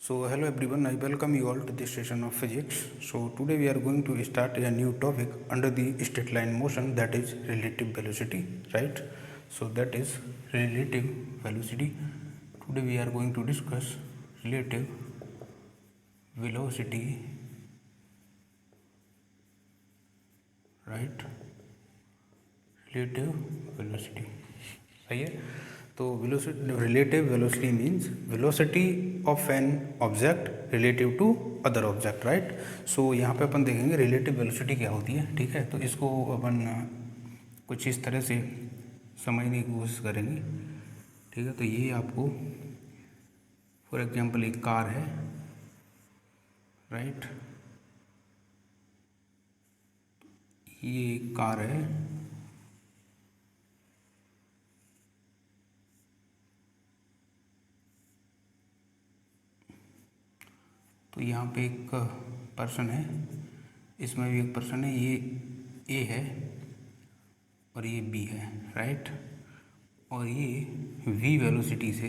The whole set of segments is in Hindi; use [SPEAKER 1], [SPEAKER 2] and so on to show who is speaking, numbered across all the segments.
[SPEAKER 1] So hello everyone, I welcome you all to this session of physics. So today we are going to start a new topic under the straight line motion, that is relative velocity, right? So that is relative velocity. Today we are going to discuss relative velocity, right? Relative velocity. सही है. तो velocity, relative velocity means velocity of an object relative to other object, right? So यहाँ पे अपन देखेंगे relative velocity क्या होती है. ठीक है, तो इसको अपन कुछ इस तरह से समझने की कोशिश करेंगे. ठीक है, तो ये आपको फॉर एग्जांपल एक कार है, राइट? ये एक कार है. तो यहाँ पे एक पर्सन है, इसमें भी एक पर्सन है. ये ए है और ये बी है, राइट? और ये वी वेलोसिटी से,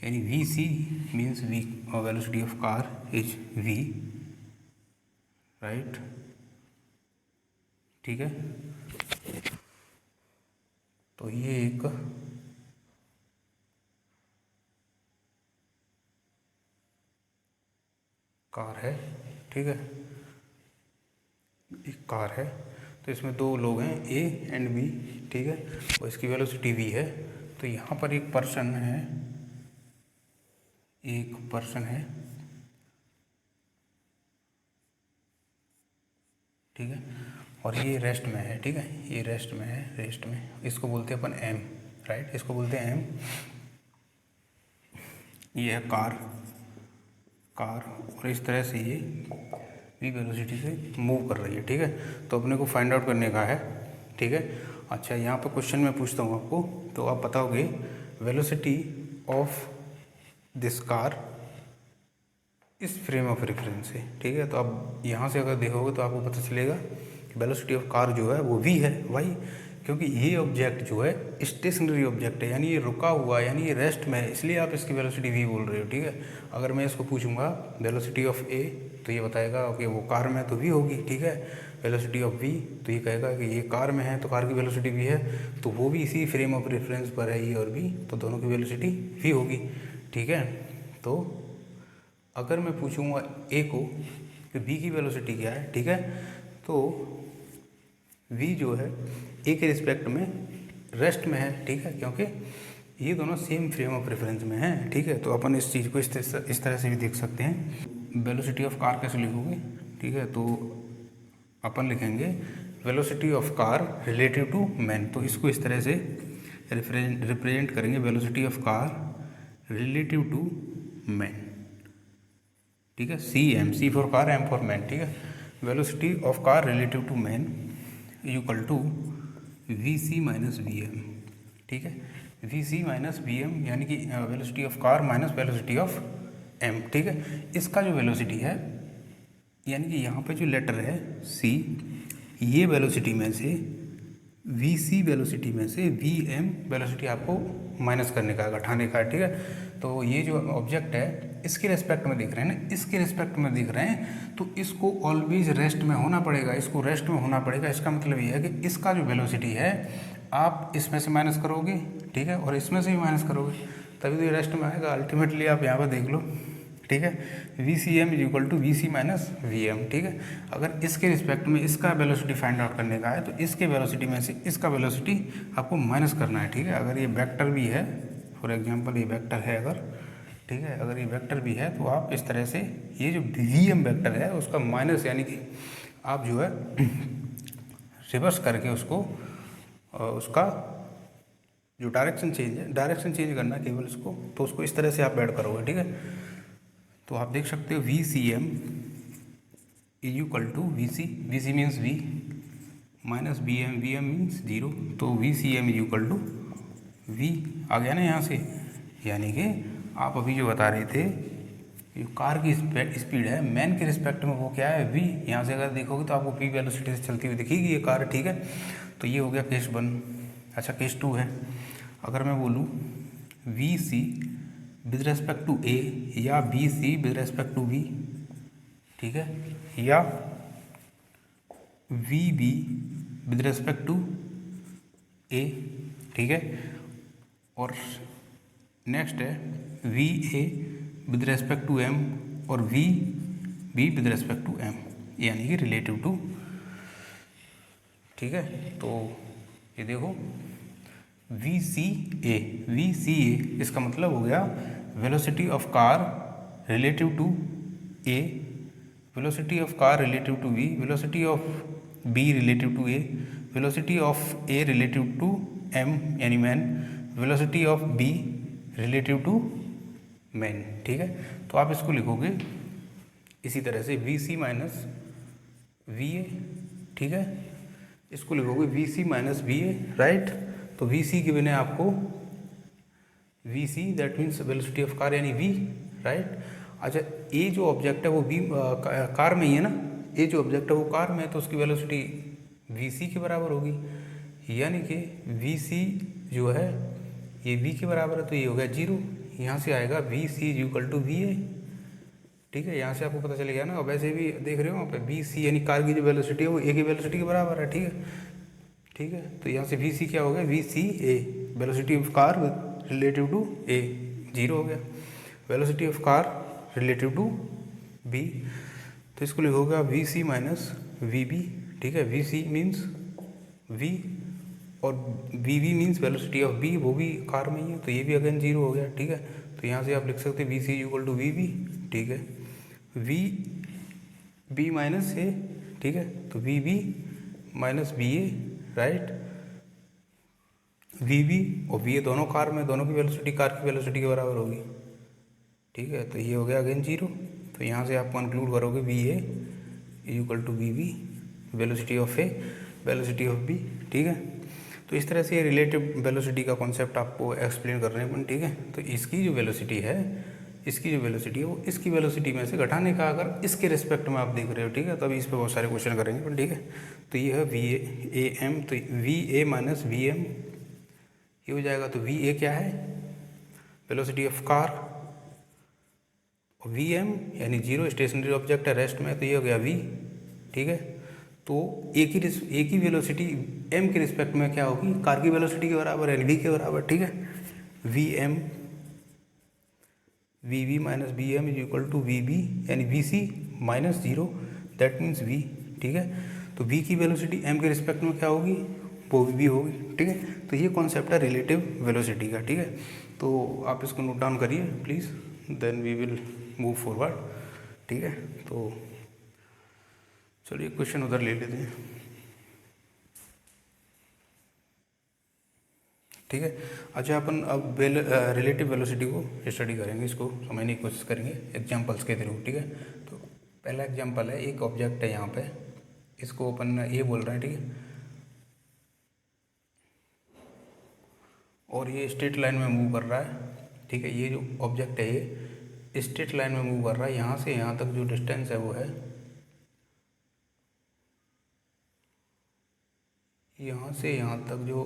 [SPEAKER 1] यानी V C means V velocity of car is V, right? ठीक है, तो ये एक कार है. ठीक है, एक कार है. तो इसमें दो लोग हैं, ए एंड बी. ठीक है, और इसकी वेलोसिटी वी है. तो यहाँ पर एक पर्सन है, ठीक है, और ये रेस्ट में है. ठीक है, ये रेस्ट में. इसको बोलते हैं अपन एम, राइट? इसको बोलते हैं एम. ये है कार, और इस तरह से ये वी वेलोसिटी से मूव कर रही है. ठीक है, तो अपने को फाइंड आउट करने का है. ठीक है, अच्छा यहाँ पर क्वेश्चन मैं पूछता हूँ आपको, तो आप बताओगे वेलोसिटी ऑफ दिस कार इस फ्रेम ऑफ रेफरेंस से. ठीक है, तो आप यहाँ से अगर देखोगे तो आपको पता चलेगा कि वेलोसिटी ऑफ कार जो है वो वी है. वाई? क्योंकि ये ऑब्जेक्ट जो है स्टेशनरी ऑब्जेक्ट है, यानी ये रुका हुआ है, यानी ये रेस्ट में है, इसलिए आप इसकी वेलोसिटी वी बोल रहे हो. ठीक है, अगर मैं इसको पूछूंगा वेलोसिटी ऑफ ए, तो ये बताएगा कि वो कार में है तो वी होगी. ठीक है, वेलोसिटी ऑफ वी, तो ये कहेगा कि ये कार में है तो कार की वेलोसिटी वी है, तो वो भी इसी फ्रेम ऑफ रेफरेंस पर है, ये और बी, तो दोनों की वेलोसिटी वी होगी. ठीक है, तो अगर मैं पूछूंगा ए को कि बी की वेलोसिटी क्या है, ठीक है, तो वी जो है ए के रिस्पेक्ट में रेस्ट में है. ठीक है, क्योंकि ये दोनों सेम फ्रेम ऑफ रेफरेंस में हैं. ठीक है, तो अपन इस चीज़ को इस तरह से भी देख सकते हैं. वेलोसिटी ऑफ कार कैसे लिखोगे? ठीक है, तो अपन लिखेंगे velocity of car relative to man. तो इसको इस तरह से रिप्रेजेंट करेंगे, velocity of car relative to man. ठीक है, C for car, M for man. ठीक है, velocity of car relative to man equal to V C minus V M. ठीक है, V C minus V M यानी कि velocity of car minus velocity of M. ठीक है, इसका जो वेलोसिटी है, यानी कि यहाँ पे जो लेटर है सी, ये वेलोसिटी में से वी सी वेलोसिटी में से वी एम वेलोसिटी आपको माइनस करने का, घटाने का. ठीक है, तो ये जो ऑब्जेक्ट है इसके रिस्पेक्ट में देख रहे हैं ना, इसके रिस्पेक्ट में देख रहे हैं, तो इसको ऑलवेज रेस्ट में होना पड़ेगा, इसको रेस्ट में होना पड़ेगा. इसका मतलब ये है कि इसका जो वेलोसिटी है आप इसमें से माइनस करोगे, ठीक है, और इसमें से भी माइनस करोगे, तभी तो ये रेस्ट में आएगा. अल्टीमेटली आप यहाँ पर देख लो. ठीक है, V C M is equal to V C minus V M. ठीक है, अगर इसके रिस्पेक्ट में इसका वेलोसिटी फाइंड आउट करने का है, तो इसके वेलोसिटी में से इसका वेलोसिटी आपको माइनस करना है. ठीक है, अगर ये वेक्टर भी है, फॉर एग्जांपल ये वेक्टर है अगर, ठीक है, अगर ये वेक्टर भी है, तो आप इस तरह से ये जो वी एम वेक्टर है उसका माइनस, यानी कि आप जो है रिवर्स करके उसको उसका जो डायरेक्शन चेंज करना है केवल इसको, तो उसको इस तरह से आप ऐड करोगे. ठीक है, तो आप देख सकते हो V C M is equal to V C means V minus V M means zero, तो V C M is equal to V आ गया ना यहाँ से. यानी कि आप अभी जो बता रहे थे, जो कार की स्पीड है मैन के रिस्पेक्ट में, वो क्या है? वी. यहाँ से अगर देखोगे तो आपको वी वेलोसिटी से चलती हुई दिखेगी ये कार. ठीक है, तो ये हो गया केस 1. अच्छा, केस 2 है. अगर मैं बोलूँ V C with respect to A, या B C with respect to B, ठीक है, या V B with respect to A, ठीक है, और नेक्स्ट है V A with respect to M और V B with respect to M, यानी कि रिलेटिव टू, ठीक है। तो ये देखो वी सी ए, इसका मतलब हो गया velocity of car relative to A, velocity of car relative to V, velocity of B relative to A, velocity of A relative to M यानी man, velocity of B relative to man, ठीक है। तो आप इसको लिखोगे इसी तरह से V C minus V A, ठीक है, इसको लिखोगे V C minus V A, right. तो वी सी की बने आपको V C, that means velocity of car यानी वी, राइट। अच्छा, ए जो ऑब्जेक्ट है वो बी कार में ही है ना, ए जो ऑब्जेक्ट है वो कार में है, तो उसकी वेलोसिटी वी सी के बराबर होगी, यानी कि वी सी जो है ये वी के बराबर है, तो ये हो गया 0। यहाँ से आएगा V C is equal to V A, ठीक है, यहाँ से आपको पता चलेगा ना। और वैसे भी देख रहे हो वहाँ पे वी सी यानी कार की जो वेलोसिटी है वो ए की वेलोसिटी के बराबर है, ठीक है, ठीक है। तो यहाँ से वी सी क्या हो गया, V C A, velocity of car relative to A, 0 हो गया। Velocity of car relative to B, तो इसको लिखोगे V C minus V B, ठीक है। वी सी मीन्स वी और V B means velocity of B, वो भी कार में ही है, तो ये भी अगेन 0 हो गया, ठीक है। तो यहाँ से आप लिख सकते हैं V C equal to V B, ठीक है, वी बी माइनस ए, ठीक है, तो V B minus B A, right. V B और वी ए दोनों कार में, दोनों की वेलोसिटी कार की वेलोसिटी के बराबर होगी, ठीक है। तो ये हो गया अगेन 0। तो यहाँ से आप कंक्लूड करोगे V A equal to V B, velocity of A velocity of B, ठीक है। तो इस तरह से रिलेटिव वेलोसिटी का कॉन्सेप्ट आपको एक्सप्लेन कर रहे हैं अपन, ठीक है। तो इसकी जो वेलोसिटी है, इसकी जो वेलोसिटी है वो इसकी वेलोसिटी में से घटाने का अगर इसके रिस्पेक्ट में आप देख रहे हो, ठीक है, तो अभी इस पर बहुत सारे क्वेश्चन करेंगे अपन, ठीक है। तो ये है वी ए एम, तो V A minus V M ये हो जाएगा। तो वी ए क्या है, वेलोसिटी ऑफ कार, और वी एम यानी 0 स्टेशनरी ऑब्जेक्ट है रेस्ट में, तो ये हो गया वी, ठीक है। तो ए की वेलोसिटी एम के रिस्पेक्ट में क्या होगी, कार की वेलोसिटी के बराबर यानी वी के बराबर, ठीक है। V M V V minus V M is equal to V B यानी V C minus 0, that means V, ठीक है। तो वी की वेलोसिटी एम के रिस्पेक्ट में क्या होगी, वो वी होगी, ठीक है। तो ये कॉन्सेप्ट है रिलेटिव वेलोसिटी का, ठीक है। तो आप इसको नोट डाउन करिए please, then we will move forward, ठीक है। तो चलिए क्वेश्चन उधर ले लेते हैं, ठीक है। अच्छा, अपन अब रिलेटिव वेलोसिटी को स्टडी करेंगे, इसको समझने की कोशिश करेंगे एग्जांपल्स के थ्रू, ठीक है। तो पहला एग्जांपल है, एक ऑब्जेक्ट है यहाँ पे, इसको अपन ए बोल रहे हैं, ठीक है, और ये स्ट्रेट लाइन में मूव कर रहा है, ठीक है। ये जो ऑब्जेक्ट है ये स्ट्रेट लाइन में मूव कर रहा है, यहाँ से यहाँ तक जो डिस्टेंस है वो है, यहाँ से यहाँ तक जो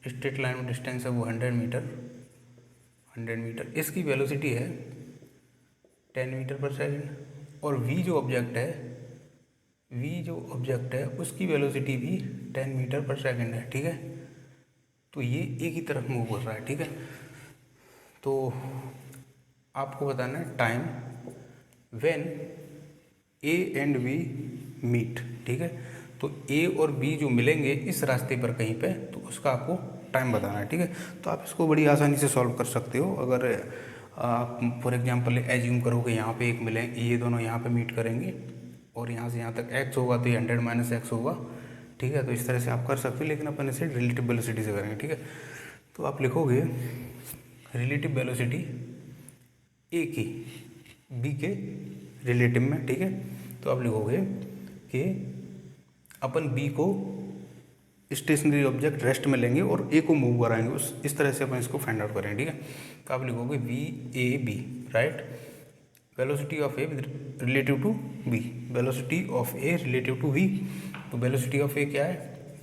[SPEAKER 1] स्ट्रेट लाइन में डिस्टेंस है वो 100 मीटर। इसकी वेलोसिटी है 10 मीटर पर सेकेंड, और वी जो ऑब्जेक्ट है उसकी वेलोसिटी भी 10 मीटर पर सेकेंड है, ठीक है। तो ये एक ही तरफ मूव कर रहा है, ठीक है। तो आपको बताना है time when A and B meet, ठीक है। तो ए और बी जो मिलेंगे इस रास्ते पर कहीं पे, तो उसका आपको टाइम बताना है, ठीक है। तो आप इसको बड़ी आसानी से सॉल्व कर सकते हो। अगर आप फॉर एग्जांपल एज्यूम करो कि यहाँ पे एक मिले, ये दोनों यहाँ पे मीट करेंगे और यहाँ से यहाँ तक x होगा, तो ये 100 माइनस x होगा, ठीक है। तो इस तरह से आप कर सकते हो, लेकिन अपन इसे रिलेटिव वेलोसिटी से करेंगे, ठीक है। तो आप लिखोगे रिलेटिव वेलोसिटी ए की बी के रिलेटिव में, ठीक है। तो आप लिखोगे कि अपन बी को स्टेशनरी ऑब्जेक्ट रेस्ट में लेंगे और ए को मूव कराएंगे, इस तरह से अपन इसको फाइंड आउट करेंगे, ठीक है। तो आप लिखोगे V A B, right, velocity of A relative to B, velocity of A relative to V. तो वेलोसिटी ऑफ ए क्या है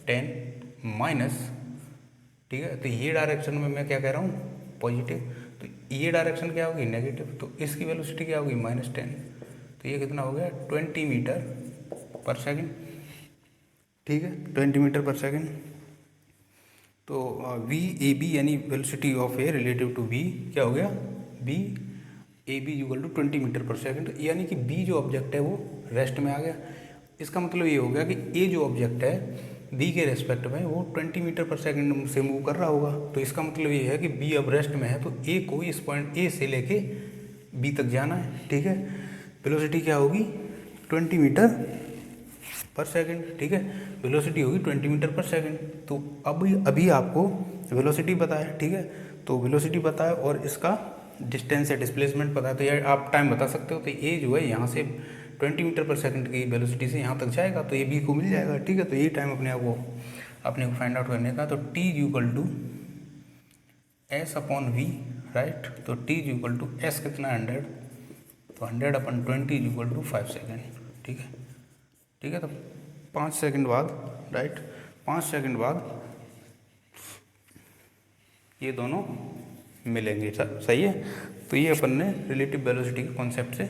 [SPEAKER 1] 10 माइनस, ठीक है। तो ये डायरेक्शन में मैं क्या कह रहा हूँ, पॉजिटिव, तो ये डायरेक्शन क्या होगी नेगेटिव, तो इसकी वेलोसिटी क्या होगी -10। तो ये कितना हो गया 20 मीटर पर सेकेंड, ठीक है 20 मीटर पर सेकेंड। तो वी ए बी यानी velocity of A relative to B क्या हो गया, B A B equal to 20 metre per second, यानी कि बी जो ऑब्जेक्ट है वो रेस्ट में आ गया। इसका मतलब ये हो गया कि ए जो ऑब्जेक्ट है बी के रेस्पेक्ट में वो 20 मीटर पर सेकेंड से मूव कर रहा होगा। तो इसका मतलब ये है कि बी अब रेस्ट में है, तो ए को इस पॉइंट ए से लेके बी तक जाना है, ठीक है। वेलोसिटी क्या होगी 20 मीटर पर सेकेंड, ठीक है, वेलोसिटी होगी 20 मीटर पर सेकेंड। तो अभी आपको वेलोसिटी पता है, ठीक है, तो वेलोसिटी पता है और इसका डिस्टेंस या डिस्प्लेसमेंट पता है, तो यार आप टाइम बता सकते हो। तो ए जो है यहाँ से 20 मीटर पर सेकंड की वेलोसिटी से यहाँ तक जाएगा, तो ये बी को मिल जाएगा, ठीक है। तो यही टाइम अपने को फाइंड आउट करने का। तो T equal to S upon V, right. तो टी इक्वल टू एस कितना 100, तो 100/20 इक्वल टू 5 सेकेंड, ठीक है, ठीक है। तो 5 सेकेंड बाद, राइट, 5 सेकेंड बाद ये दोनों मिलेंगे, सही है। तो ये अपन ने रिलेटिव वेलोसिटी के कॉन्सेप्ट से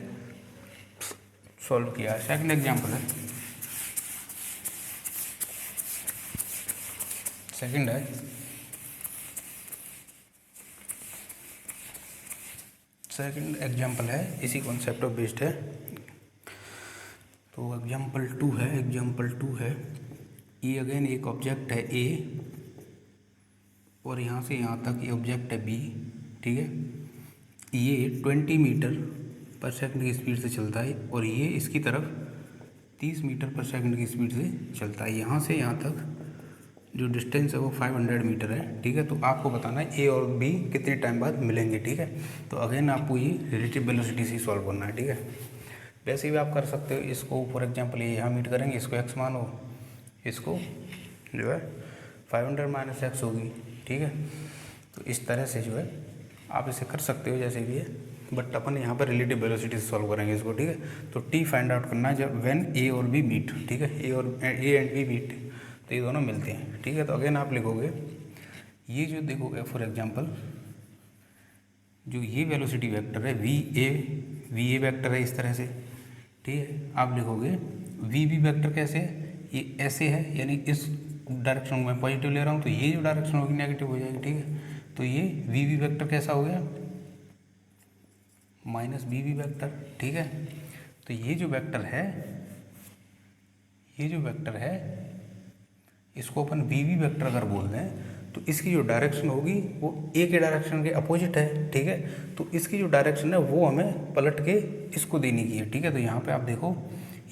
[SPEAKER 1] सॉल्व किया है। सेकंड एग्जांपल है, सेकंड एग्जांपल है इसी कॉन्सेप्ट ऑफ बेस्ड है। तो एग्जांपल 2 है, ये अगेन एक ऑब्जेक्ट है ए और यहाँ से यहाँ तक ये ऑब्जेक्ट है बी, ठीक है। ये 20 मीटर पर सेकंड की स्पीड से चलता है और ये इसकी तरफ 30 मीटर पर सेकंड की स्पीड से चलता है। यहाँ से यहाँ तक जो डिस्टेंस है वो 500 मीटर है, ठीक है। तो आपको बताना है ए और बी कितने टाइम बाद मिलेंगे, ठीक है। तो अगेन आपको ये रिलेटिव वेलोसिटी से सॉल्व करना है, ठीक है। वैसे भी आप कर सकते हो इसको, फॉर एग्जांपल ये यहाँ मीट करेंगे, इसको एक्स मानो, इसको जो है 500 माइनस एक्स होगी, ठीक है। तो इस तरह से जो है आप इसे कर सकते हो जैसे भी है, बट अपन यहाँ पर रिलेटिव वेलोसिटी से सॉल्व करेंगे इसको, ठीक है। तो टी फाइंड आउट करना है जब व्हेन ए और बी मीट, ठीक है, ए एंड बी मीट, तो ये दोनों मिलते हैं, ठीक है। तो अगेन आप लिखोगे, ये जो देखोगे फॉर एग्जांपल जो ये वेलोसिटी वेक्टर है वी ए वेक्टर है इस तरह से, ठीक है। आप लिखोगे वी बी वेक्टर कैसे है, ये ऐसे है, यानी इस डायरेक्शन में पॉजिटिव ले रहा हूँ तो ये जो डायरेक्शन होगी नेगेटिव हो जाएगी, ठीक है। तो ये वी बी वेक्टर कैसा हो गया माइनस बी बी वेक्टर, ठीक है। तो ये जो वेक्टर है इसको अपन वी बी वेक्टर अगर बोल दें तो इसकी जो डायरेक्शन होगी वो ए के डायरेक्शन के अपोजिट है, ठीक है। तो इसकी जो डायरेक्शन है वो हमें पलट के इसको देने की है, ठीक है। तो यहाँ पे आप देखो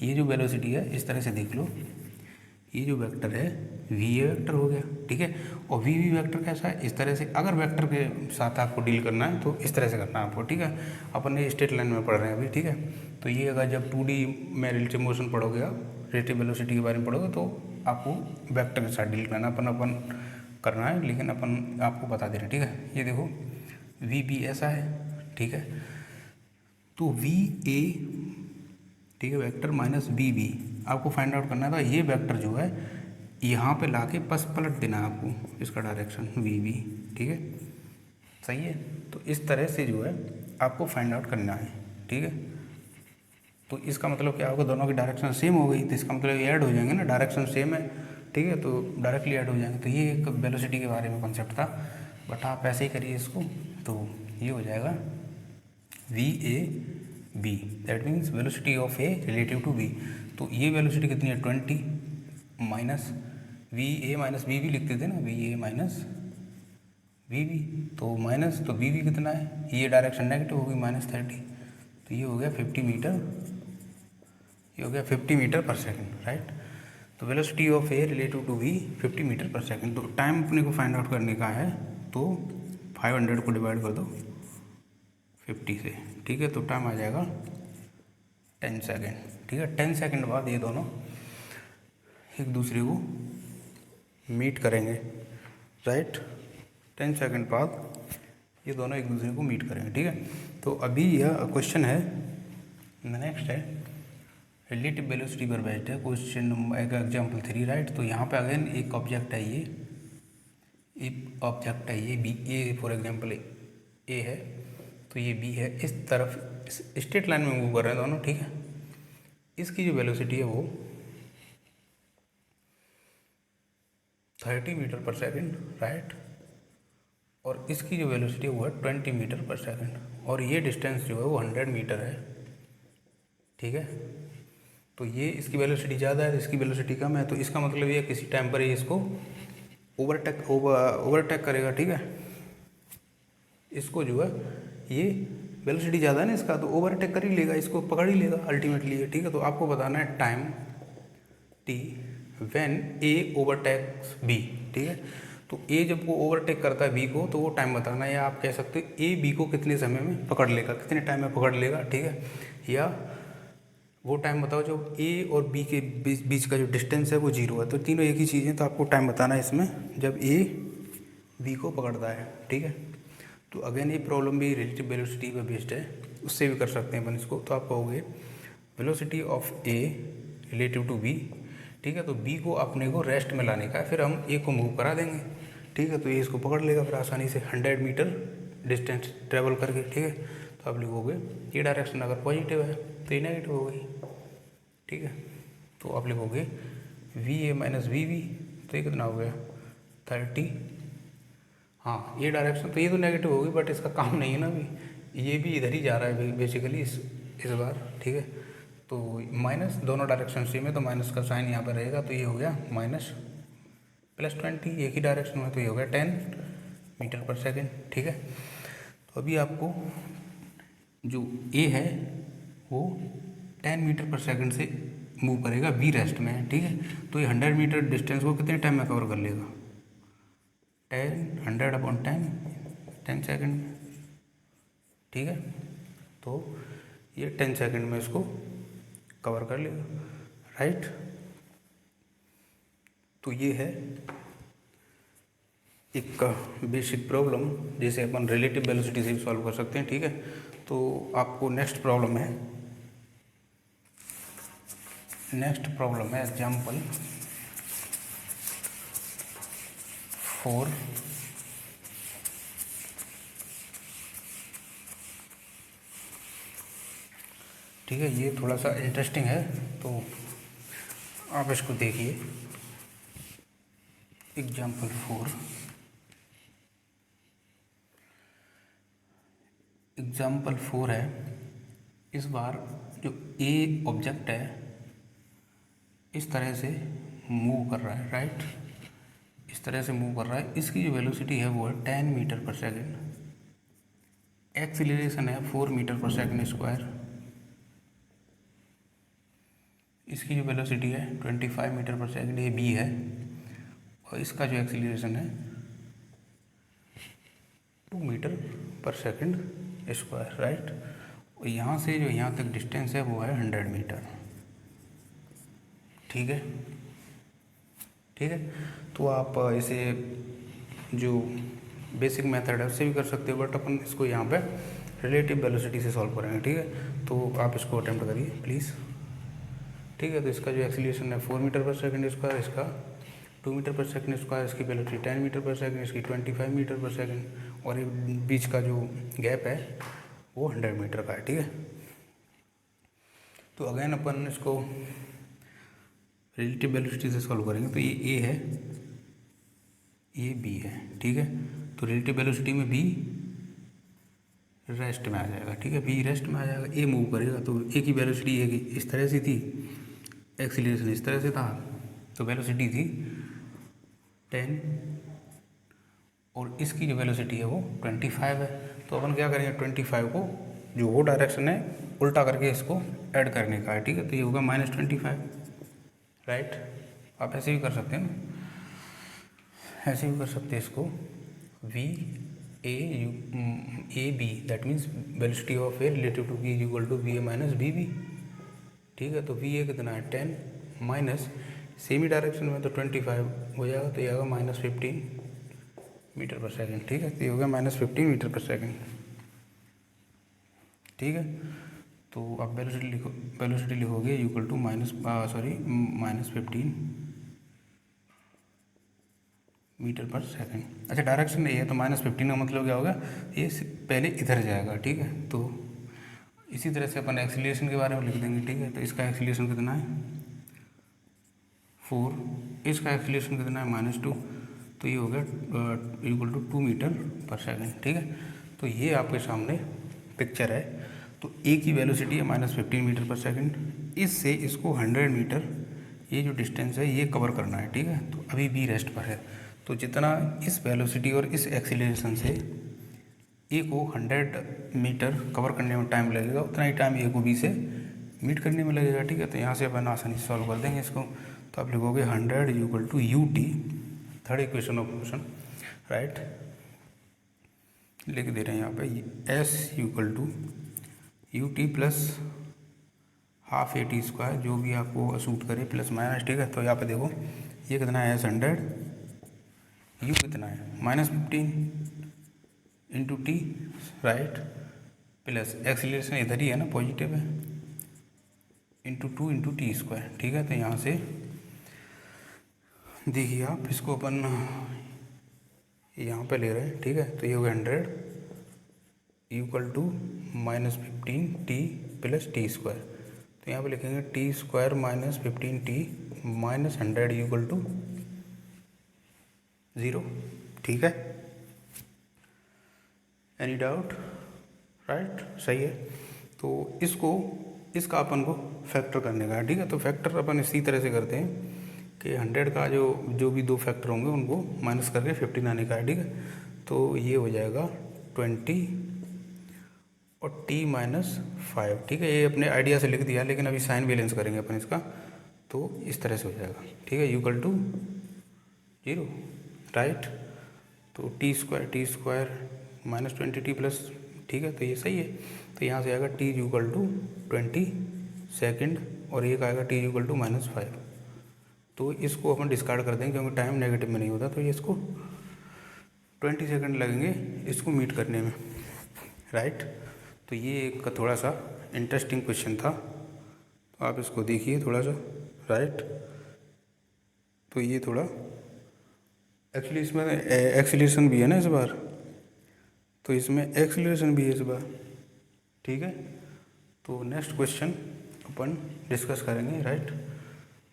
[SPEAKER 1] ये जो वेलोसिटी है इस तरह से देख लो, ये जो वेक्टर है वी ए वेक्टर हो गया, ठीक है। और वी वी वेक्टर कैसा है इस तरह से, अगर वेक्टर के साथ आपको डील करना है तो इस तरह से करना है आपको, ठीक है। अपन ये स्ट्रेट लाइन में पढ़ रहे हैं अभी, ठीक है। तो ये अगर जब 2D में रिलेटिव मोशन पढ़ोगे आप, रिलेटिव वेलोसिटी के बारे में पढ़ोगे तो आपको वेक्टर के साथ डील करना अपन करना है, लेकिन अपन आपको बता दे रहे हैं, ठीक है। ये देखो वी बी ऐसा है, ठीक है। तो वी ए, ठीक है, वेक्टर माइनस बी बी आपको फाइंड आउट करना था। ये वेक्टर जो है यहाँ पे लाके बस पलट देना है आपको इसका डायरेक्शन वी बी, ठीक है, सही है। तो इस तरह से जो है आपको फाइंड आउट करना है, ठीक है। तो इसका मतलब क्या होगा, दोनों की डायरेक्शन सेम हो गई, तो इसका मतलब ये ऐड हो जाएंगे ना, डायरेक्शन सेम है, ठीक है, तो डायरेक्टली ऐड हो जाएंगे। तो ये एक वेलोसिटी के बारे में कॉन्सेप्ट था, बट आप ऐसे ही करिए इसको, तो ये हो जाएगा V A B, that means velocity of A relative to B. तो ये वेलोसिटी कितनी है 20 minus V A minus V B लिखते थे ना, V A minus V B, तो माइनस, तो वी बी कितना है, ये डायरेक्शन नेगेटिव होगी -30, तो ये हो गया 50 मीटर, ये हो गया 50 मीटर पर सेकेंड, राइट। तो velocity of A relative to V 50 metre per second. तो टाइम अपने को फाइंड आउट करने का है, तो 500 को डिवाइड कर दो 50 से, ठीक है। तो टाइम आ जाएगा 10 सेकेंड, ठीक है। 10 सेकेंड बाद ये दोनों एक दूसरे को मीट करेंगे, राइट। 10 सेकेंड बाद ये दोनों एक दूसरे को मीट करेंगे, ठीक है। तो अभी यह क्वेश्चन है, नेक्स्ट है रिलेटिव वेलोसिटी पर बेस्ड है, क्वेश्चन नंबर एग्जाम्पल 3, राइट। तो यहाँ पे अगेन एक ऑब्जेक्ट है, ये बी ए फॉर एग्जाम्पल ए है, तो ये बी है, इस तरफ स्ट्रेट लाइन में मूव कर रहे हैं दोनों, ठीक है। इसकी जो वेलोसिटी है वो 30 मीटर पर सेकेंड, राइट, और इसकी जो वेलोसिटी है वो है 20 मीटर पर सेकेंड, और ये डिस्टेंस जो है वो 100 मीटर है, ठीक है। तो ये इसकी वेलोसिटी ज़्यादा है, इसकी वेलोसिटी कम है, तो इसका मतलब ये किसी टाइम पर ये इसको ओवरटेक करेगा, ठीक है। इसको जो है ये वेलोसिटी ज़्यादा है ना इसका, तो ओवरटेक कर ही लेगा, इसको पकड़ ही लेगा अल्टीमेटली, ठीक है। तो आपको बताना है time T when A overtakes B, ठीक है। तो ए जब वो ओवरटेक करता है बी को, तो वो टाइम बताना है, या आप कह सकते हो ए बी को कितने समय में पकड़ लेगा, कितने टाइम में पकड़ लेगा, ठीक है। या वो टाइम बताओ जब ए और बी के बीच का जो डिस्टेंस है वो 0 है, तो तीनों एक ही चीज़ है, तो आपको टाइम बताना है इसमें जब ए बी को पकड़ता है, ठीक है। तो अगेन ये प्रॉब्लम भी रिलेटिव वेलोसिटी पे बेस्ड है, उससे भी कर सकते हैं अपन इसको। तो आप कहोगे velocity of A relative to B, ठीक है। तो बी को अपने को रेस्ट में लाने का है, फिर हम ए को मूव करा देंगे, ठीक है। तो ये इसको पकड़ लेगा फिर आसानी से 100 मीटर डिस्टेंस ट्रेवल करके, ठीक है। तो आप लिखोगे ये डायरेक्शन अगर पॉजिटिव है तो ये नेगेटिव हो गई, ठीक है। तो आप लिखोगे V A minus V B, तो ये कितना हो गया 30, हाँ ये डायरेक्शन, तो ये तो नेगेटिव होगी बट इसका काम नहीं है ना अभी, ये भी इधर ही जा रहा है बेसिकली इस बार, ठीक है। तो माइनस दोनों डायरेक्शन सेम है, तो माइनस का साइन यहाँ पर रहेगा, तो ये हो गया माइनस +20, एक ही डायरेक्शन में, तो ये हो गया 10 मीटर पर सेकेंड, ठीक है। तो अभी आपको जो ए है वो 10 मीटर पर सेकेंड से मूव करेगा, बी रेस्ट में है, ठीक है। तो ये 100 मीटर डिस्टेंस को कितने टाइम में कवर कर लेगा, 10 सेकेंड में, ठीक है। तो ये 10 सेकेंड में इसको कवर कर लेगा, राइट। तो ये है एक बेसिक प्रॉब्लम जिसे अपन रिलेटिव वेलोसिटी से भी सॉल्व कर सकते हैं, ठीक है। तो आपको नेक्स्ट प्रॉब्लम है एग्जाम्पल 4, ठीक है। ये थोड़ा सा इंटरेस्टिंग है, तो आप इसको देखिए। एग्जाम्पल 4 है, इस बार जो ए ऑब्जेक्ट है इस तरह से मूव कर रहा है, राइट, इस तरह से मूव कर रहा है। इसकी जो वेलोसिटी है वो है 10 मीटर पर सेकेंड, एक्सीलरेशन है 4 मीटर पर सेकेंड स्क्वायर, इसकी जो वेलोसिटी है 25 मीटर पर सेकेंड, ये बी है, और इसका जो एक्सीलरेशन है 2 metre per second square, right. और यहाँ से जो यहाँ तक डिस्टेंस है वो है 100 मीटर, ठीक है, ठीक है। तो आप इसे जो बेसिक मेथड है उससे भी कर सकते हो, बट अपन इसको यहाँ पे रिलेटिव वेलोसिटी से सॉल्व करेंगे, ठीक है। तो आप इसको अटेम्प्ट करिए प्लीज़, ठीक है। तो इसका जो एक्सीलरेशन है 4 मीटर पर सेकेंड स्क्वायर, इसका 2 मीटर पर सेकेंड स्क्वायर, इसकी वेलोसिटी 10 मीटर पर सेकेंड, इसकी 25 मीटर पर सेकेंड, और ये बीच का जो गैप है वो 100 मीटर का है, ठीक है। तो अगेन अपन इसको रिलेटिव वेलोसिटी से सॉल्व करेंगे। तो ये ए है, ये बी है, ठीक है। तो रिलेटिव वेलोसिटी में बी रेस्ट में आ जाएगा, ठीक है, बी रेस्ट में आ जाएगा, ए मूव करेगा, तो ए की वेलोसिटी ए की इस तरह से थी, एक्सीलरेशन इस तरह से था, तो वेलोसिटी थी 10, और इसकी जो वेलोसिटी है वो 25 है। तो अपन क्या करेंगे, 25 को जो वो डायरेक्शन है उल्टा करके इसको ऐड करने का है, ठीक है। तो ये होगा -25, राइट। आप ऐसे भी कर सकते हैं ना, ऐसे भी कर सकते हैं इसको, V A B, that means velocity of A relative to B is equal to V A minus B B, ठीक है। तो वी ए कितना है 10 माइनस सेमी डायरेक्शन में तो 25 हो जाएगा, तो ये आएगा -15 मीटर पर सेकेंड, ठीक है। तो ये हो गया -15 मीटर पर सेकेंड, ठीक है। तो आप वेलोसिटी लिखोगे इक्वल टू -15 मीटर पर सेकंड। अच्छा डायरेक्शन नहीं है तो -15 का मतलब क्या होगा, ये पहले इधर जाएगा, ठीक है। तो इसी तरह से अपन एक्सीलरेशन के बारे में लिख देंगे, ठीक है। तो इसका एक्सीलरेशन कितना है 4, इसका एक्सीलरेशन कितना है -2, तो ये हो गया = 2 मीटर पर सेकंड, ठीक है। तो ये आपके सामने पिक्चर है। तो ए की वेलोसिटी है -15 मीटर पर सेकंड। इससे इसको 100 मीटर ये जो डिस्टेंस है ये कवर करना है, ठीक है। तो अभी बी रेस्ट पर है, तो जितना इस वेलोसिटी और इस एक्सीलरेशन से ए को 100 मीटर कवर करने में टाइम लगेगा, उतना ही टाइम ए को बी से मीट करने में लगेगा, ठीक है। तो यहाँ से अपन आसानी से सॉल्व कर देंगे इसको। तो आप लिखोगे 100 = UT, third equation of motion, right. लिख दे रहे हैं यहाँ पे S = UT plus half AT², जो भी आपको सूट करे प्लस माइनस, ठीक है। तो यहाँ पे देखो ये कितना है S100, U कितना है -15 × T, राइट, प्लस एक्सीलरेशन इधर ही है ना, पॉजिटिव है, ×2 × T², ठीक है। तो यहाँ से देखिए आप इसको अपन यहाँ पे ले रहे हैं, ठीक है। तो ये हो गया 100 = -15T + T²। तो यहाँ पे लिखेंगे T² - 15T -100 = 0, ठीक है। एनी डाउट, राइट, सही है। तो इसका अपन को फैक्टर करने का है, ठीक है। तो फैक्टर अपन इसी तरह से करते हैं कि 100 का जो भी दो फैक्टर होंगे उनको माइनस करके 15 आने का है, ठीक है। तो ये हो जाएगा 20 और T -5, ठीक है। ये अपने आइडिया से लिख दिया, लेकिन अभी साइन बैलेंस करेंगे अपन इसका, तो इस तरह से हो जाएगा, ठीक है। = 0, राइट। तो T² -20T प्लस, ठीक है। तो ये सही है। तो यहाँ से आएगा T = 20 सेकेंड और एक आएगा T = -5। तो इसको अपन डिस्कार्ड कर देंगे क्योंकि टाइम नेगेटिव में नहीं होता। तो ये इसको 20 सेकंड लगेंगे इसको मीट करने में, राइट। तो ये एक थोड़ा सा इंटरेस्टिंग क्वेश्चन था, तो आप इसको देखिए थोड़ा सा, राइट। तो ये थोड़ा एक्चुअली इसमें एक्सीलरेशन भी है ना इस बार, तो इसमें एक्सीलरेशन भी है इस बार, ठीक है। तो नेक्स्ट क्वेश्चन अपन डिस्कस करेंगे, राइट।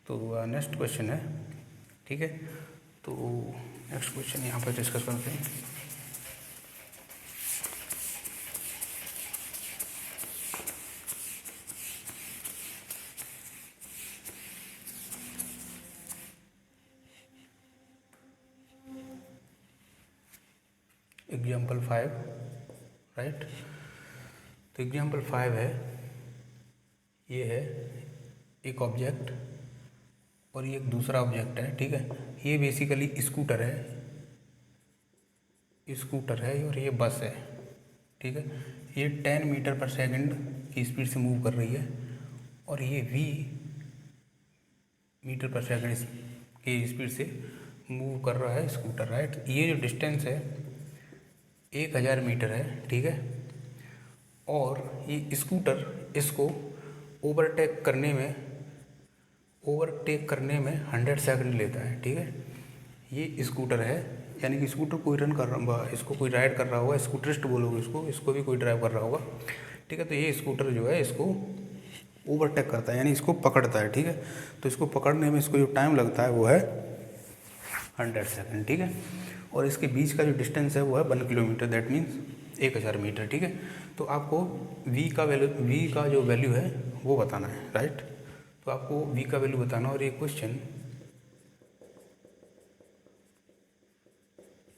[SPEAKER 1] तो नेक्स्ट क्वेश्चन है, ठीक है। तो नेक्स्ट क्वेश्चन यहाँ पर डिस्कस करते हैं। Example 5, right. तो एग्जाम्पल 5 है, ये है एक ऑब्जेक्ट और ये एक दूसरा ऑब्जेक्ट है, ठीक है। ये बेसिकली स्कूटर है और ये बस है, ठीक है। ये 10 मीटर पर सेकंड की स्पीड से मूव कर रही है और ये v मीटर पर सेकंड की स्पीड से मूव कर रहा है स्कूटर, राइट। ये जो डिस्टेंस है 1000 मीटर है, ठीक है। और ये स्कूटर इसको ओवरटेक करने में 100 सेकंड लेता है, ठीक है। ये स्कूटर है, यानी कि स्कूटर कोई रन कर रहा, इसको कोई राइड कर रहा होगा, स्कूटरिस्ट बोलोगे इसको भी कोई ड्राइव कर रहा होगा, ठीक है। तो ये स्कूटर जो है इसको ओवरटेक करता है, यानी इसको पकड़ता है, ठीक है। तो इसको पकड़ने में इसको जो टाइम लगता है वो है 100 सेकंड, ठीक है। और इसके बीच का जो डिस्टेंस है वो है 1 किलोमीटर, दैट मीन्स 1000 मीटर, ठीक है। तो आपको v का जो वैल्यू है वो बताना है, राइट। तो आपको v का वैल्यू बताना, और ये क्वेश्चन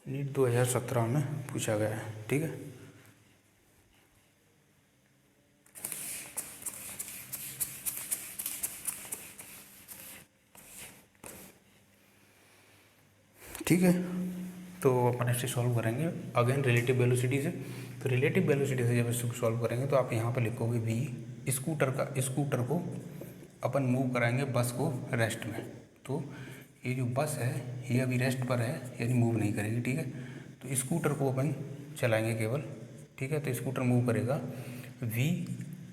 [SPEAKER 1] नीट 2017 में पूछा गया है, ठीक है। ठीक है, तो अपन इसे सॉल्व करेंगे अगेन रिलेटिव वेलोसिटी से। तो रिलेटिव वेलोसिटी से जब इसको सॉल्व करेंगे तो आप यहाँ पर लिखोगे v, स्कूटर को अपन मूव कराएंगे बस को रेस्ट में। तो ये जो बस है ये अभी रेस्ट पर है, यानी मूव नहीं करेगी, ठीक है। तो स्कूटर को अपन चलाएंगे केवल, ठीक है। तो स्कूटर मूव करेगा v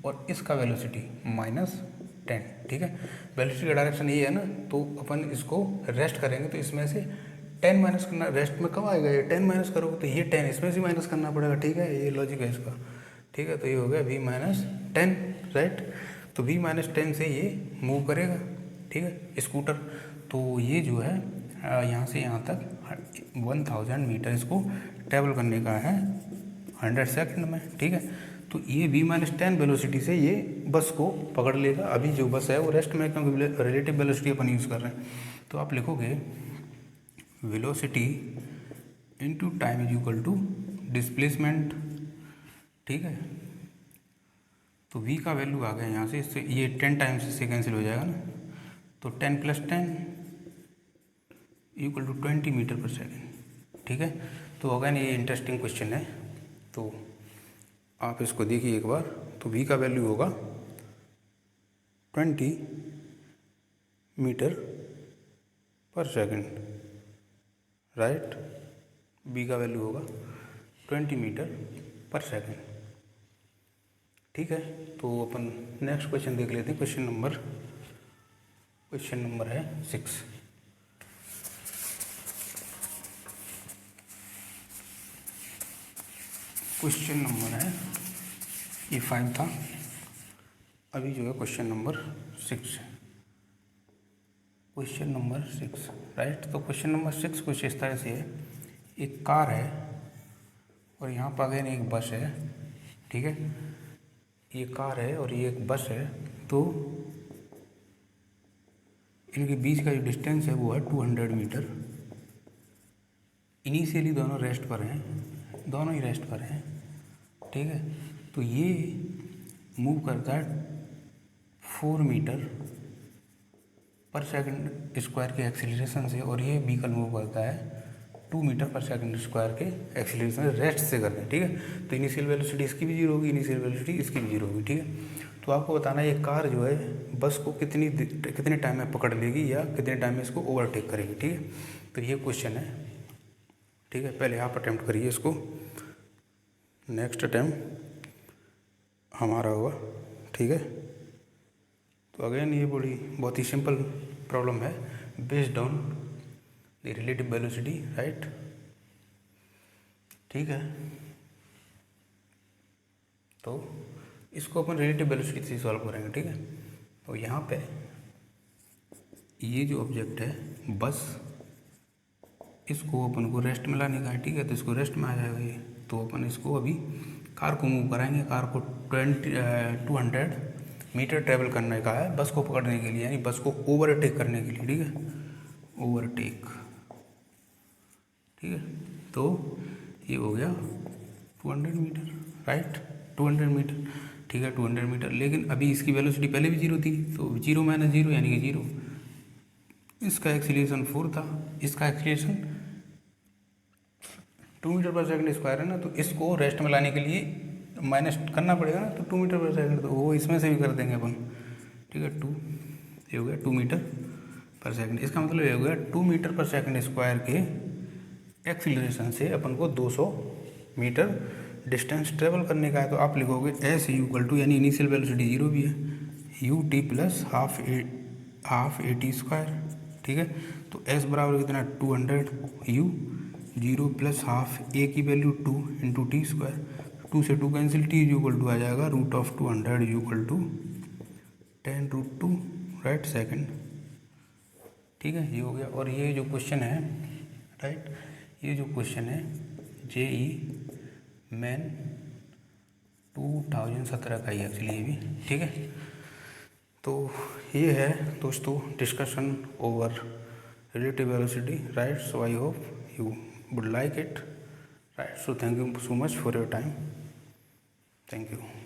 [SPEAKER 1] और इसका वेलोसिटी -10, ठीक है। वेलोसिटी का डायरेक्शन ये है ना, तो अपन इसको रेस्ट करेंगे तो इसमें से 10 माइनस करना, रेस्ट में कब आएगा ये 10 माइनस करोगे तो ये 10 इसमें से माइनस करना पड़ेगा, ठीक है, ये लॉजिक है इसका, ठीक है। तो ये हो गया v माइनस 10, राइट। तो v माइनस 10 से ये मूव करेगा, ठीक है, स्कूटर। तो ये जो है यहाँ से यहाँ तक 1000 मीटर इसको ट्रैवल करने का है 100 सेकंड में, ठीक है। तो ये v माइनस 10 वेलोसिटी से ये बस को पकड़ लेगा। अभी जो बस है वो रेस्ट में, क्योंकि रिलेटिव वेलोसिटी अपन यूज़ कर रहे हैं। तो आप लिखोगे velocity into time is equal to displacement, ठीक है। तो v का वैल्यू आ गया यहाँ से, इससे ये 10 टाइम्स इससे कैंसिल हो जाएगा ना, तो 10 + 10 equal to 20 metre per second, ठीक है। तो अगेन ये इंटरेस्टिंग क्वेश्चन है, तो आप इसको देखिए एक बार। तो v का वैल्यू होगा 20 metre per second, right. v का वैल्यू होगा 20 मीटर पर सेकेंड, ठीक है। तो अपन नेक्स्ट क्वेश्चन देख लेते हैं। क्वेश्चन नंबर है 6। क्वेश्चन नंबर है, ये 5 था, अभी जो है क्वेश्चन नंबर 6 है। Question number 6, right. तो क्वेश्चन नंबर 6 कुछ इस तरह से है, एक कार है और यहाँ पर अगेन एक बस है, ठीक है। ये कार है और ये एक बस है, तो इनके बीच का जो डिस्टेंस है वो है 200 मीटर। इनिशियली दोनों रेस्ट पर हैं, दोनों ही रेस्ट पर हैं, ठीक है। तो ये मूव करता है 4 मीटर पर सेकंड स्क्वायर के एक्सीलरेशन से, और ये व्हीकल मूव करता है 2 मीटर पर सेकंड स्क्वायर के एक्सीलरेशन रेस्ट से करते हैं, ठीक है। तो इनिशियल वेलोसिटी इसकी भी 0 होगी, इनिशियल वेलोसिटी इसकी भी 0 होगी, ठीक है। तो आपको बताना है ये कार जो है बस को कितने टाइम में पकड़ लेगी या कितने टाइम में इसको ओवरटेक करेगी, ठीक है। तो ये क्वेश्चन है, ठीक है। पहले आप अटेम्प्ट करिए इसको, नेक्स्ट अटेम्प्ट हमारा होगा, ठीक है। तो अगेन ये बहुत ही सिंपल प्रॉब्लम है, based on the relative velocity, right, ठीक है। तो इसको अपन रिलेटिव वेलोसिटी से सॉल्व करेंगे, ठीक है। तो यहाँ पे ये जो ऑब्जेक्ट है बस, इसको अपन को रेस्ट में लाने का है, ठीक है। तो इसको रेस्ट में आ जाएगा ये, तो अपन इसको अभी कार को मूव कराएंगे। कार को 200 मीटर ट्रेवल करने का है बस को पकड़ने के लिए, यानी बस को ओवरटेक करने के लिए, ठीक है, ओवरटेक, ठीक है। तो ये हो गया 200 मीटर, राइट, 200 मीटर, ठीक है, 200 मीटर। लेकिन अभी इसकी वेलोसिटी पहले भी 0 थी, तो 0 - 0 यानी कि 0। इसका एक्सीलरेशन 4 था, इसका एक्सीलरेशन 2 मीटर पर सेकंड स्क्वायर है ना, तो इसको रेस्ट में लाने के लिए माइनस करना पड़ेगा ना, तो 2 मीटर पर सेकंड, तो वो इसमें से भी कर देंगे अपन, ठीक है। 2 ये हो गया 2 मीटर पर सेकंड। इसका मतलब ये हो गया 2 मीटर पर सेकंड स्क्वायर के एक्सीलरेशन से अपन को 200 मीटर डिस्टेंस ट्रेवल करने का है। तो आप लिखोगे एस इक्वल टू, यानी इनिशियल वेलोसिटी 0 भी है, U T plus half A T square, ठीक है। तो एस बराबर कितना 200, यू 0 प्लस हाफ ए की वैल्यू 2 इंटू टी स्क्वायर, 2 से 2 कैंसिल, टी इक्वल टू आ जाएगा √200 इक्वल टू 10√2, राइट, सेकंड, ठीक है। ये हो गया। और ये जो क्वेश्चन है, राइट, ये जो क्वेश्चन है JEE मेन 2017 का ही एक्चुअली ये भी, ठीक है। तो ये है दोस्तों discussion over relative velocity, right. So I hope you would like it, right? So thank you so much for your time. Thank you.